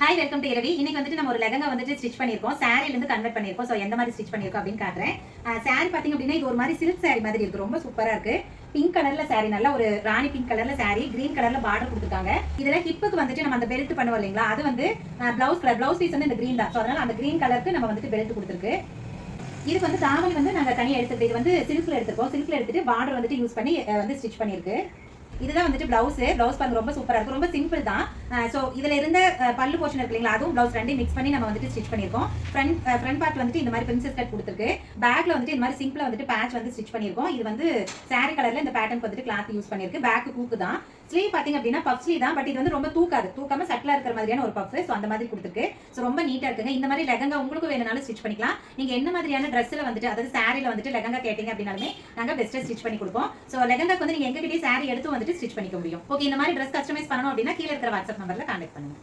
Hi welcome to இரவி. இன்னைக்கு வந்துட்டு நம்ம ஒரு லெஹங்கா வந்துட்டு ஸ்டிச் பண்ணியிருக்கோம். சாரில இருந்து கன்வெர்ட் பண்ணியிருக்கோம். ஸோ எந்த மாதிரி ஸ்டிச் பண்ணியிருக்கோம் அப்படின்னு காட்டுறேன். சாரி பார்த்தீங்க அப்படின்னா இது ஒரு மாதிரி சில்க் சாரி மாதிரி இருக்கு. ரொம்ப சூப்பரா இருக்கு. பிங்க் கலர்ல சாரி, நல்ல ஒரு ராணி பிங்க் கலர்ல சாரி, கிரீன் கலர்ல பார்டர் கொடுத்துருக்காங்க. இதுல ஹிப்புக்கு வந்துட்டு நம்ம அந்த பெல்ட் பண்ணுவோம் இல்லைங்களா, அது வந்து பிளவுஸ் கலர், பிளவுஸ் பீஸ் வந்து இந்த கிரீன் தான். ஸோ அதனால அந்த கிரீன் கலருக்கு நம்ம வந்துட்டு பெல்ட் கொடுத்துருக்கு. இதுக்கு வந்து தாவணி வந்து நாங்கள் தனியாக எடுத்துக்கிட்டு, இது வந்து சில்க்ல எடுத்துருக்கோம். சில்க்ல எடுத்துட்டு பார்டர் வந்துட்டு யூஸ் பண்ணி வந்து ஸ்டிச் பண்ணியிருக்கு. இதுதான் வந்துட்டு பிளவுஸ் பாருங்க, ரொம்ப சூப்பரா இருக்கு. ரொம்ப சிம்பிள் தான். சோ இதுல இருந்த பல்லு போர்ஷன் இருக்கு இல்லைங்களா, அதுவும் பிளவுஸ் ரெண்டையும் மிக்ஸ் பண்ணி நம்ம வந்துட்டு ஸ்டிச் பண்ணிருக்கோம். ஃப்ரண்ட் பார்ட் வந்துட்டு இந்த மாதிரி பிரின்சஸ் கட் கொடுத்துருக்கு. பேக்ல வந்துட்டு இந்த மாதிரி சிம்பிளா வந்துட்டு பேட்ச் வந்து ஸ்டிச் பண்ணிருக்கோம். இது வந்து சாரி கலர்ல இந்த பேட்டர்ன் வந்துட்டு கிளாத் யூஸ் பண்ணிருக்கு. பேக் கூக்கு தான். ஸ்லீவ் பாத்தீங்க அப்படின்னா பஃப் ஸ்லீவ் தான். பட் இது வந்து ரொம்ப தூக்காம சட்டிலா இருக்கிற மாதிரியான ஒரு பஃப். சோ அந்த மாதிரி கொடுத்துருக்கு. சோ ரொம்ப நீட்டா இருக்குங்க. இந்த மாதிரி லெஹங்கா உங்களுக்கு வேணும்னாலும் ஸ்டிச் பண்ணிக்கலாம். நீங்க என்ன மாதிரியான ட்ரெஸ்ல வந்துட்டு, அதாவது சாரில வந்துட்டு லெஹங்கா கேட்டீங்க அப்படின்னாலுமே நாங்க பெஸ்ட்டா ஸ்டிச் பண்ணி கொடுப்போம். சோ லெஹங்காக்கு வந்து நீங்க எங்ககிட்டயே சாரி எடுத்து வந்துட்டு ஸ்டிச் பண்ணிக்க முடியும். ஓகே, இந்த மாதிரி ட்ரெஸ் கஸ்டமைஸ் பண்ணணும் அப்படின்னா கீழ இருக்கிற வாட்ஸ்அப் நம்பர்ல கான்டாக்ட் பண்ணுங்க.